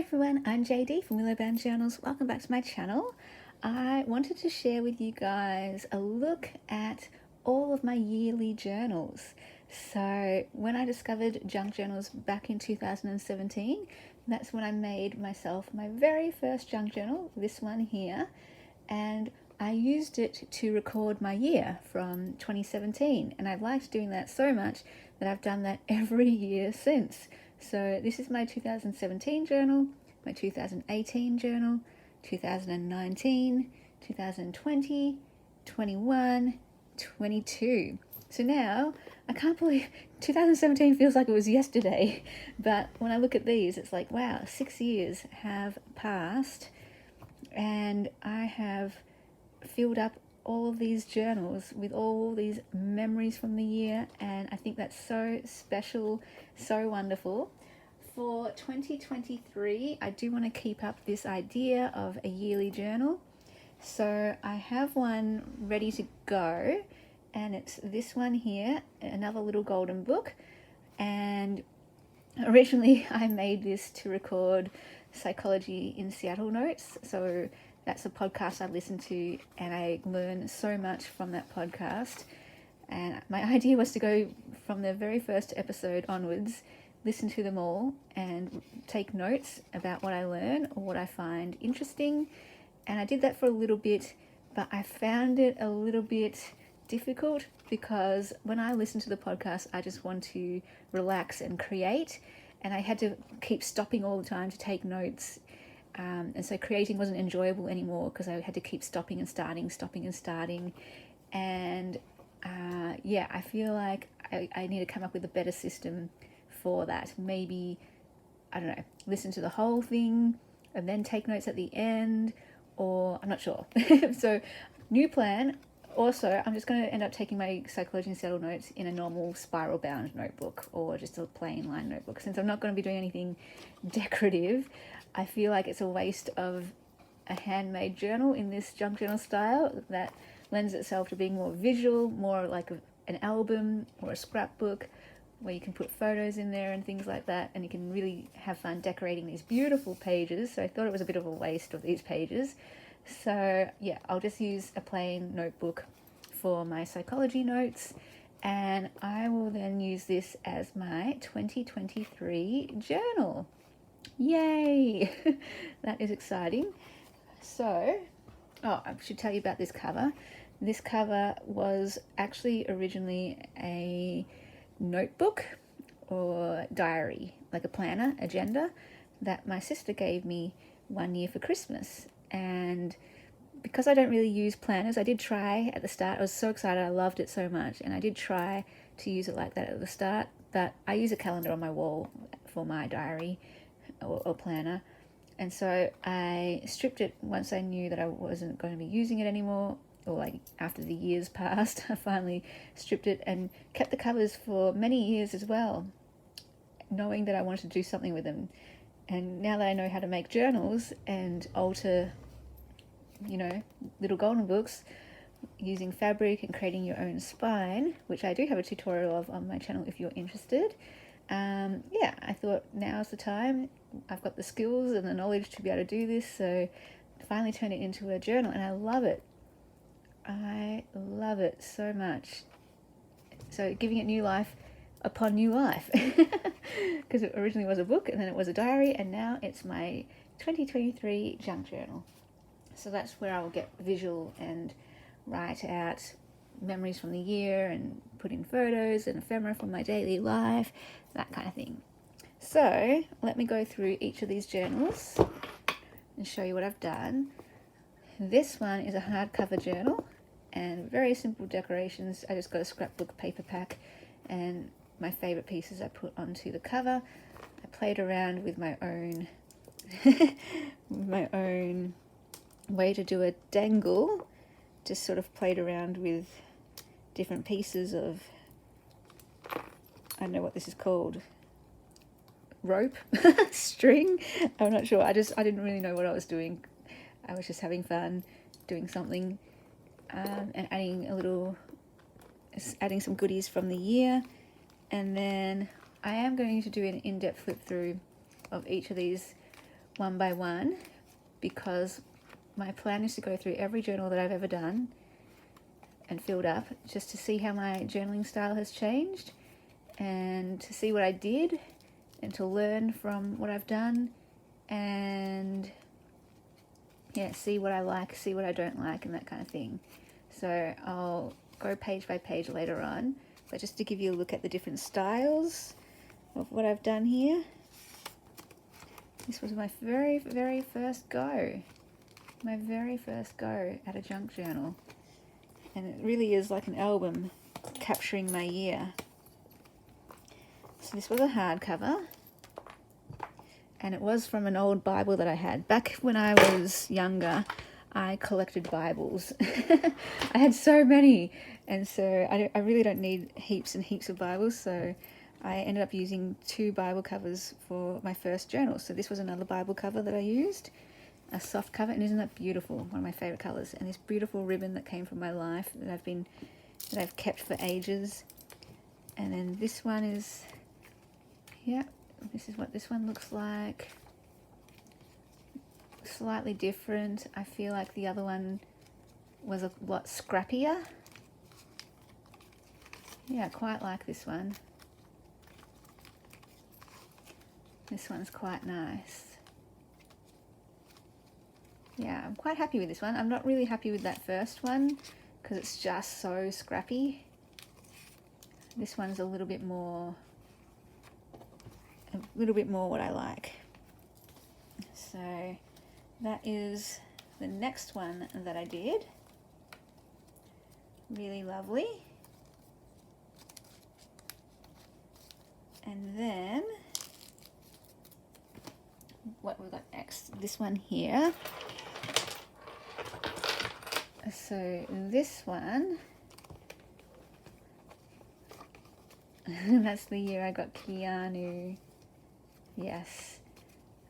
everyone, I'm JD from Willow Journals. Welcome back to my channel. I wanted to share with you guys a look at all of my yearly journals. So when I discovered junk journals back in 2017, that's when I made myself my very first junk journal, this one here, and I used it to record my year from 2017, and I've liked doing that so much that I've done that every year since. So this is my 2017 journal, my 2018 journal, 2019, 2020, 21, 22. So now, I can't believe 2017 feels like it was yesterday, but when I look at these, it's like, wow, 6 years have passed, and I have filled up all of these journals with all these memories from the year, and I think that's so special, so wonderful. For 2023, I do want to keep up this idea of a yearly journal, so I have one ready to go, and it's this one here, another little golden book. And originally I made this to record Psychology in Seattle notes, so that's a podcast I listen to, and I learn so much from that podcast. And my idea was to go from the very first episode onwards, listen to them all, and take notes about what I learn or what I find interesting. And I did that for a little bit, but I found it a little bit difficult because when I listen to the podcast, I just want to relax and create, and I had to keep stopping all the time to take notes. And so creating wasn't enjoyable anymore because I had to keep stopping and starting. And I feel like I need to come up with a better system for that. Maybe, I don't know, listen to the whole thing and then take notes at the end, or I'm not sure. So new plan. Also, I'm just going to end up taking my Psychology in Seattle notes in a normal spiral bound notebook or just a plain line notebook. Since I'm not going to be doing anything decorative, I feel like it's a waste of a handmade journal in this junk journal style that lends itself to being more visual, more like an album or a scrapbook where you can put photos in there and things like that, and you can really have fun decorating these beautiful pages. So I thought it was a bit of a waste of these pages. So yeah, I'll just use a plain notebook for my psychology notes, and I will then use this as my 2023 journal. Yay! That is exciting. So, I should tell you about this cover. This cover was actually originally a notebook or diary, like a planner, agenda, that my sister gave me one year for Christmas. And because I don't really use planners, I did try at the start. I was so excited, I loved it so much, and I did try to use it like that at the start, but I use a calendar on my wall for my diary or planner. And so I stripped it once I knew that I wasn't going to be using it anymore, or like after the years passed. I finally stripped it and kept the covers for many years as well, knowing that I wanted to do something with them. And now that I know how to make journals and alter, little golden books using fabric and creating your own spine, which I do have a tutorial of on my channel if you're interested, I thought now's the time. I've got the skills and the knowledge to be able to do this, so I finally turned it into a journal, and I love it. I love it so much. So giving it new life upon new life, because it originally was a book, and then it was a diary, and now it's my 2023 junk journal. So that's where I will get visual and write out memories from the year and put in photos and ephemera from my daily life, that kind of thing. So let me go through each of these journals and show you what I've done. This one is a hardcover journal and very simple decorations. I just got a scrapbook paper pack and my favorite pieces I put onto the cover. I played around with my own way to do a dangle. Just sort of played around with different pieces of, I don't know what this is called, rope, string, I'm not sure. I didn't really know what I was doing. I was just having fun doing something, and adding some goodies from the year. And then I am going to do an in-depth flip through of each of these one by one, because my plan is to go through every journal that I've ever done and filled up, just to see how my journaling style has changed and to see what I did and to learn from what I've done, and yeah, see what I like, see what I don't like, and that kind of thing. So I'll go page by page later on, but just to give you a look at the different styles of what I've done here. This was my very first go. My very first go at a junk journal. And it really is like an album capturing my year. So this was a hardcover. And it was from an old Bible that I had. Back when I was younger, I collected Bibles. I had so many. And so I really don't need heaps and heaps of Bibles. So I ended up using 2 Bible covers for my first journal. So this was another Bible cover that I used. A soft cover, and isn't that beautiful? One of my favorite colors. And this beautiful ribbon that came from my life that I've kept for ages. And then this one is, yeah, this is what this one looks like. Slightly different. I feel like the other one was a lot scrappier. Yeah, I quite like this one. This one's quite nice. Yeah, I'm quite happy with this one. I'm not really happy with that first one because it's just so scrappy. This one's a little bit more what I like. So that is the next one that I did. Really lovely. And then what we've got next, this one here. So this one, that's the year I got Keanu. Yes.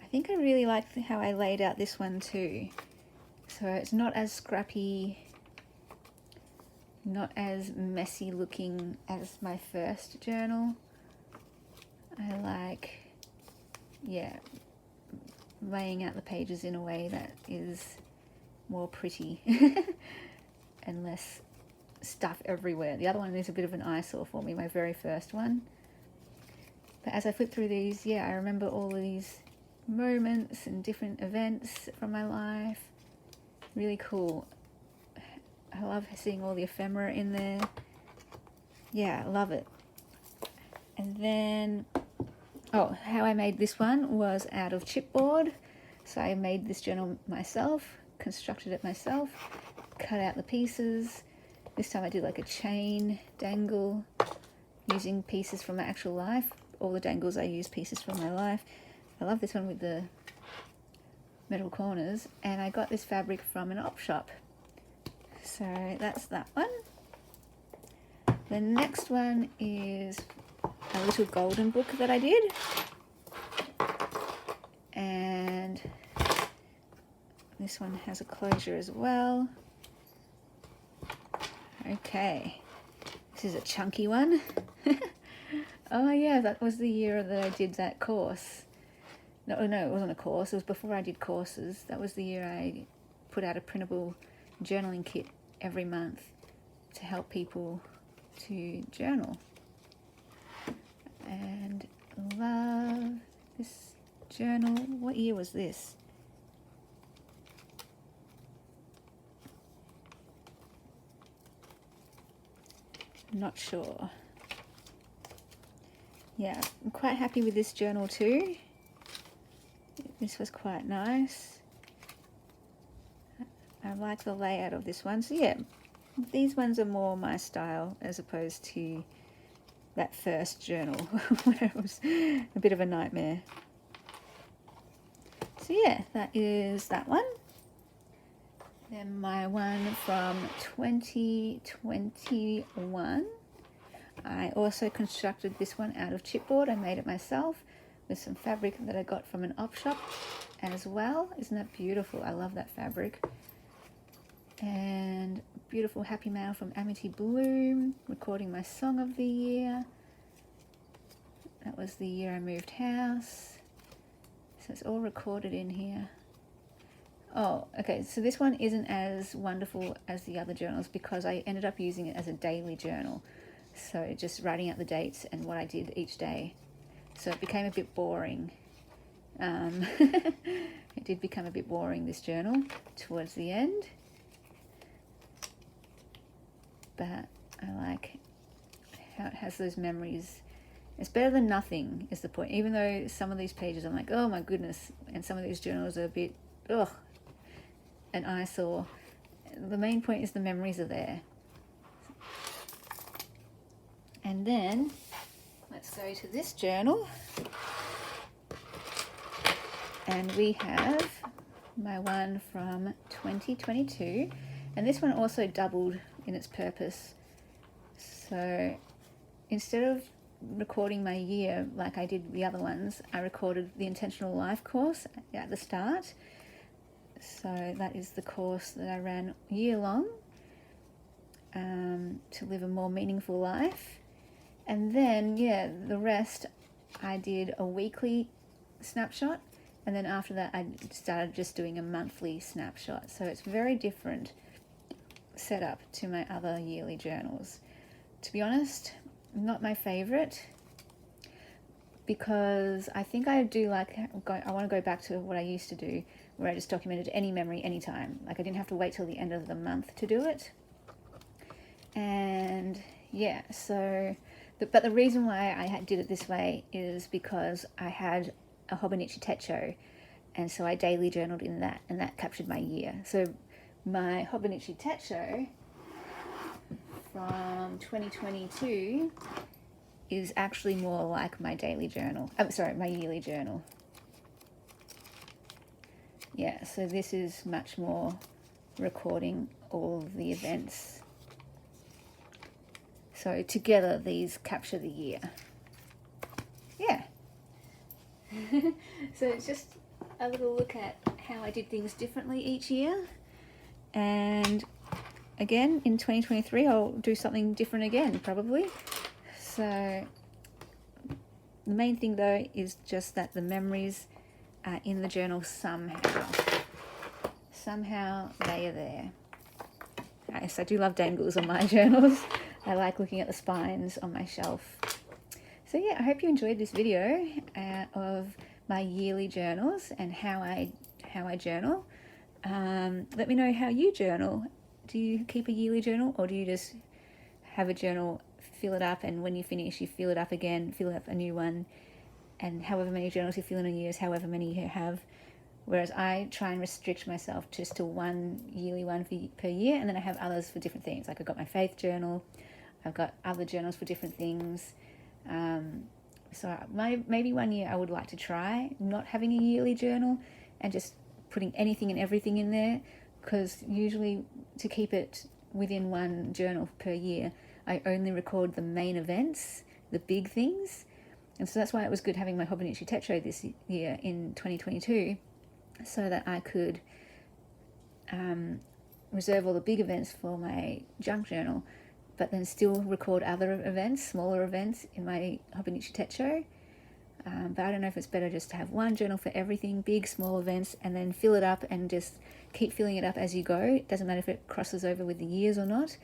I think I really liked how I laid out this one too. So it's not as scrappy, not as messy looking as my first journal. I like, yeah, laying out the pages in a way that is more pretty and less stuff everywhere. The other one is a bit of an eyesore for me, my very first one. But as I flip through these, yeah, I remember all of these moments and different events from my life. Really cool. I love seeing all the ephemera in there. Yeah, I love it. And then, oh, how I made this one was out of chipboard. So I made this journal myself, constructed it myself, cut out the pieces. This time I did like a chain dangle using pieces from my actual life. All the dangles I use pieces from my life. I love this one with the metal corners, and I got this fabric from an op shop. So that's that one. The next one is a little golden book that I did, and this one has a closure as well. Okay, this is a chunky one. Oh yeah, that was the year that I did that course. No, it wasn't a course. It was before I did courses. That was the year I put out a printable journaling kit every month to help people to journal. And love this journal. What year was this? I'm not sure. Yeah, I'm quite happy with this journal too. This was quite nice. I like the layout of this one. So yeah, these ones are more my style as opposed to that first journal when it was a bit of a nightmare. So yeah, that is that one. Then my one from 2021. I also constructed this one out of chipboard. I made it myself with some fabric that I got from an op shop as well. Isn't that beautiful? I love that fabric. And beautiful happy mail from Amity Bloom, recording my song of the year. That was the year I moved house. So it's all recorded in here. Oh, okay, so this one isn't as wonderful as the other journals because I ended up using it as a daily journal. So just writing out the dates and what I did each day. So it became a bit boring. It did become a bit boring, this journal, towards the end. But I like how it has those memories. It's better than nothing, is the point. Even though some of these pages I'm like, oh my goodness, and some of these journals are a bit, ugh, an eyesore. The main point is the memories are there. And then let's go to this journal. And we have my one from 2022. And this one also doubled in its purpose. So instead of recording my year like I did the other ones, I recorded the Intentional Life course at the start. So that is the course that I ran year long, to live a more meaningful life. And then, yeah, the rest I did a weekly snapshot, and then after that I started just doing a monthly snapshot. So it's very different setup to my other yearly journals. To be honest, not my favorite, because I think I do like, I want to go back to what I used to do, where I just documented any memory anytime. Like I didn't have to wait till the end of the month to do it. And yeah, so but the reason why I did it this way is because I had a Hobonichi Techo, and so I daily journaled in that, and that captured my year. So my Hobonichi Techo from 2022 is actually more like my daily journal. I'm sorry, my yearly journal. Yeah, so this is much more recording all of the events. So together these capture the year. Yeah. So it's just a little look at how I did things differently each year. And again, in 2023, I'll do something different again, probably. So the main thing though is just that the memories are in the journal somehow. Somehow they are there. Yes, I do love dangles on my journals. I like looking at the spines on my shelf. So yeah, I hope you enjoyed this video of my yearly journals and how I journal. Let me know how you journal. Do you keep a yearly journal, or do you just have a journal, fill it up, and when you finish you fill it up again, fill up a new one, and however many journals you fill in a year is however many you have? Whereas I try and restrict myself just to one yearly one per year, and then I have others for different things. Like I've got my faith journal, I've got other journals for different things. So maybe one year I would like to try not having a yearly journal and just putting anything and everything in there, because usually to keep it within one journal per year, I only record the main events, the big things. And so that's why it was good having my Hobonichi Techo this year in 2022, so that I could reserve all the big events for my junk journal, but then still record other events, smaller events, in my Hobonichi Techo. But I don't know if it's better just to have one journal for everything, big, small events, and then fill it up and just keep filling it up as you go. It doesn't matter if it crosses over with the years or not.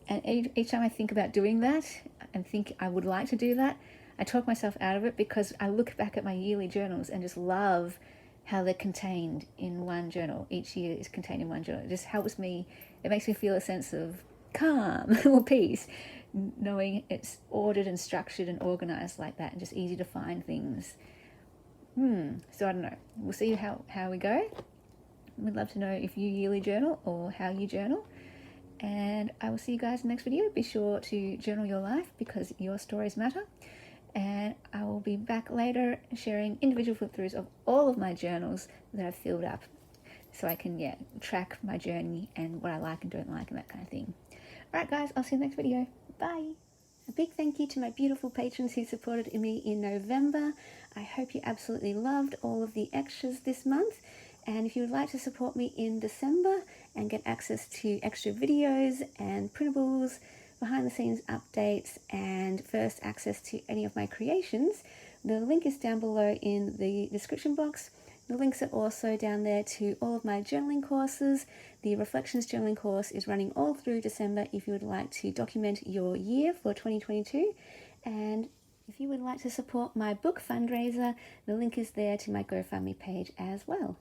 And each time I think about doing that and think I would like to do that, I talk myself out of it, because I look back at my yearly journals and just love how they're contained in one journal. Each year is contained in one journal. It just helps me, it makes me feel a sense of calm or peace, knowing it's ordered and structured and organized like that, and just easy to find things. So I don't know. We'll see how we go. We'd love to know if you yearly journal or how you journal. And I will see you guys in the next video. Be sure to journal your life, because your stories matter. And I will be back later sharing individual flip-throughs of all of my journals that I've filled up, so I can track my journey and what I like and don't like and that kind of thing. Alright guys, I'll see you in the next video. Bye! A big thank you to my beautiful patrons who supported me in November. I hope you absolutely loved all of the extras this month. And if you would like to support me in December and get access to extra videos and printables, behind the scenes updates, and first access to any of my creations, The link is down below in the description box. The links are also down there to all of my journaling courses. The Reflections journaling course is running all through December if you would like to document your year for 2022. And if you would like to support my book fundraiser, the link is there to my GoFundMe page as well.